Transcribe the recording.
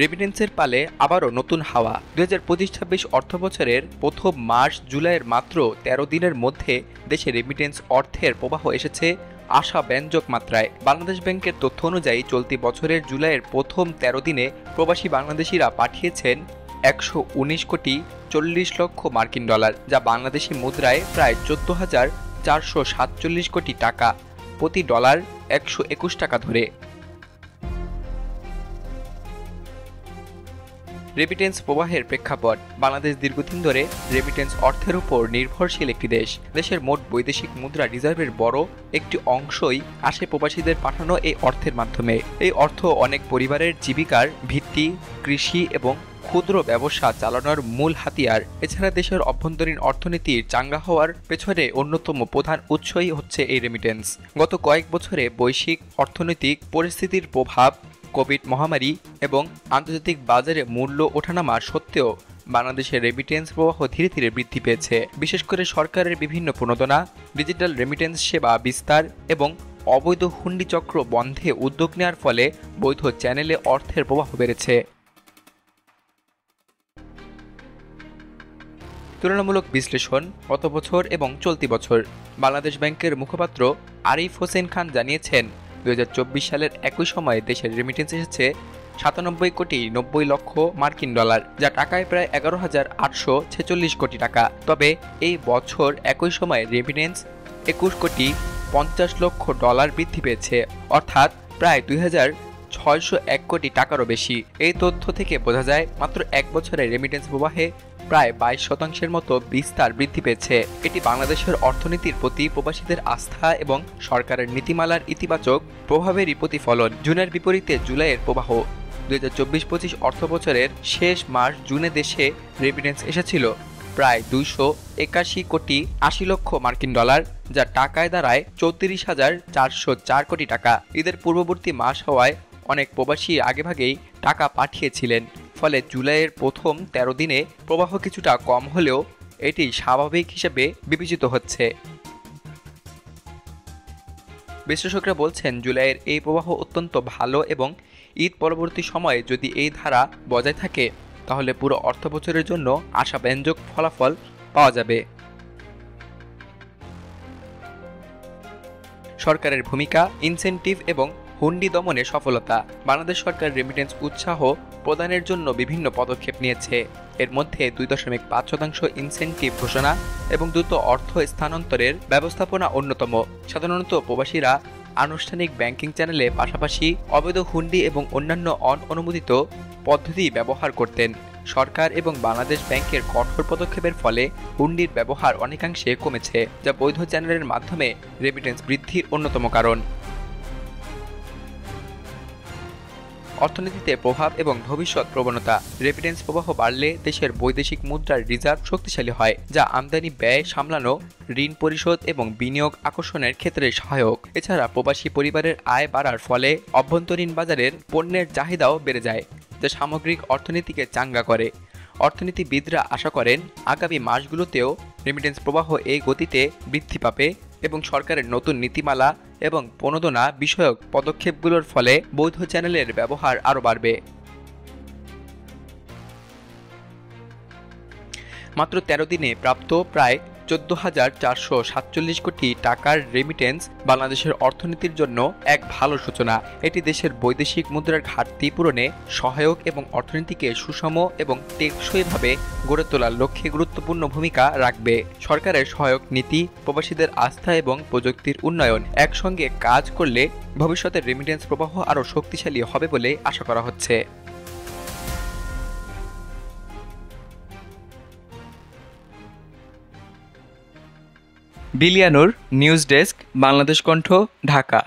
রেমিটেন্সের পালে আবারও নতুন হাওয়া। ২০২৫-২৬ অর্থবছরের প্রথম মার্চ জুলাইয়ের মাত্র ১৩ দিনের মধ্যে দেশে রেমিটেন্স অর্থের প্রবাহ এসেছে আশাব্যঞ্জক মাত্রায়। বাংলাদেশ ব্যাংকের তথ্য অনুযায়ী চলতি বছরের জুলাইয়ের প্রথম ১৩ দিনে প্রবাসী বাংলাদেশিরা পাঠিয়েছেন ১১৯ কোটি ৪০ লক্ষ মার্কিন ডলার, যা বাংলাদেশি মুদ্রায় প্রায় ১৪,৪৪৭ কোটি টাকা, প্রতি ডলার ১২১ টাকা ধরে। রেমিটেন্স প্রবাহের প্রেক্ষাপট। বাংলাদেশ দীর্ঘদিন ধরে রেমিটেন্স অর্থের উপর নির্ভরশীল একটি দেশ। দেশের মোট বৈদেশিক মুদ্রা রিজার্ভের বড় একটি অংশই আসে প্রবাসীদের পাঠানো এই অর্থের মাধ্যমে। এই অর্থ অনেক পরিবারের জীবিকার ভিত্তি, কৃষি এবং ক্ষুদ্র ব্যবসা চালানোর মূল হাতিয়ার। এছাড়া দেশের অভ্যন্তরীণ অর্থনীতির চাঙ্গা হওয়ার পেছনে অন্যতম প্রধান উৎসই হচ্ছে এই রেমিটেন্স। গত কয়েক বছরে বৈশ্বিক অর্থনৈতিক পরিস্থিতির প্রভাব, কোভিড মহামারী এবং আন্তর্জাতিক বাজারে মূল্য ওঠানামা সত্ত্বেও বাংলাদেশের রেমিটেন্স প্রবাহ ধীরে ধীরে বৃদ্ধি পেয়েছে। বিশেষ করে সরকারের বিভিন্ন প্রণোদনা, ডিজিটাল রেমিটেন্স সেবা বিস্তার এবং অবৈধ হুন্ডি চক্র বন্ধে উদ্যোগ নেওয়ার ফলে বৈধ চ্যানেলে অর্থের প্রবাহ বেড়েছে। তুলনামূলক বিশ্লেষণ। গত বছর এবং চলতি বছর বাংলাদেশ ব্যাংকের মুখপাত্র আরিফ হোসেন খান জানিয়েছেন, ২০২৪ সালের একই সময়ে দেশের রেমিটেন্স এসেছে ৯৭ কোটি ৯০ লক্ষ মার্কিন ডলার, যা টাকায় প্রায় ১১,৮৪৬ কোটি টাকা। তবে এই বছর একই সময়ে রেমিটেন্স ২১ কোটি ৫০ লক্ষ ডলার বৃদ্ধি পেয়েছে, অর্থাৎ প্রায় ২,৬০১ কোটি টাকারও বেশি। এই তথ্য থেকে বোঝা যায় মাত্র এক বছরে রেমিটেন্স প্রবাহে প্রায় ২২% মতো বিস্তার বৃদ্ধি পেয়েছে। এটি বাংলাদেশের অর্থনীতির প্রতি প্রবাসীদের আস্থা এবং সরকারের নীতিমালার ইতিবাচক প্রভাবেরই প্রতিফলন। জুনের বিপরীতে জুলাইয়ের প্রবাহ। ২০২৪-২৫ অর্থবছরের শেষ মাস জুনে দেশে রেমিটেন্স এসেছিল প্রায় ২৮১ কোটি ৮০ লক্ষ মার্কিন ডলার, যা টাকায় দাঁড়ায় ৩৪,৪০৪ কোটি টাকা। ঈদের পূর্ববর্তী মাস হওয়ায় অনেক প্রবাসী আগেভাগেই টাকা পাঠিয়েছিলেন, ফলে জুলাইয়ের প্রথম ১৩ দিনে প্রবাহ কিছুটা কম হলেও এটি স্বাভাবিক হিসেবে বিবেচিত হচ্ছে। বিশ্লেষকরা বলছেন, জুলাইয়ের এই প্রবাহ অত্যন্ত ভালো এবং ঈদ পরবর্তী সময়ে যদি এই ধারা বজায় থাকে তাহলে পুরো অর্থবছরের জন্য আশাব্যঞ্জক ফলাফল পাওয়া যাবে। সরকারের ভূমিকা, ইনসেনটিভ এবং হুন্ডি দমনে সফলতা। বাংলাদেশ সরকার রেমিটেন্স উৎসাহ প্রদানের জন্য বিভিন্ন পদক্ষেপ নিয়েছে। এর মধ্যে ২.৫% ইনসেনটিভ ঘোষণা এবং দ্রুত অর্থ স্থানান্তরের ব্যবস্থাপনা অন্যতম। সাধারণত প্রবাসীরা আনুষ্ঠানিক ব্যাংকিং চ্যানেলে পাশাপাশি অবৈধ হুন্ডি এবং অন্যান্য অননুমোদিত পদ্ধতি ব্যবহার করতেন। সরকার এবং বাংলাদেশ ব্যাংকের কঠোর পদক্ষেপের ফলে হুন্ডির ব্যবহার অনেকাংশে কমেছে, যা বৈধ চ্যানেলের মাধ্যমে রেমিটেন্স বৃদ্ধির অন্যতম কারণ। অর্থনীতিতে প্রভাব এবং ভবিষ্যৎ প্রবণতা। রেমিটেন্স প্রবাহ বাড়লে দেশের বৈদেশিক মুদ্রার রিজার্ভ শক্তিশালী হয়, যা আমদানি ব্যয় সামলানো, ঋণ পরিশোধ এবং বিনিয়োগ আকর্ষণের ক্ষেত্রে সহায়ক। এছাড়া প্রবাসী পরিবারের আয় বাড়ার ফলে অভ্যন্তরীণ বাজারের পণ্যের চাহিদাও বেড়ে যায়, যা সামগ্রিক অর্থনীতিকে চাঙ্গা করে। অর্থনীতিবিদরা আশা করেন আগামী মাসগুলোতেও রেমিটেন্স প্রবাহ এই গতিতে বৃদ্ধি পাবে এবং সরকারের নতুন নীতিমালা এবং প্রণোদনা বিষয়ক পদক্ষেপগুলোর ফলে বৈধ চ্যানেলের ব্যবহার আরও বাড়বে। মাত্র ১৩ দিনে প্রাপ্ত প্রায় ১৪,৪৪৭ কোটি টাকার রেমিটেন্স বাংলাদেশের অর্থনীতির জন্য এক ভালো সূচনা। এটি দেশের বৈদেশিক মুদ্রার ঘাটতি পূরণে সহায়ক এবং অর্থনীতিকে সুষম এবং টেকসইভাবে গড়ে তোলার লক্ষ্যে গুরুত্বপূর্ণ ভূমিকা রাখবে। সরকারের সহায়ক নীতি, প্রবাসীদের আস্থা এবং প্রযুক্তির উন্নয়ন একসঙ্গে কাজ করলে ভবিষ্যতের রেমিটেন্স প্রবাহ আরও শক্তিশালী হবে বলে আশা করা হচ্ছে। বিলিয়ানুর নিউজ ডেস্ক, বাংলাদেশ কণ্ঠ, ঢাকা।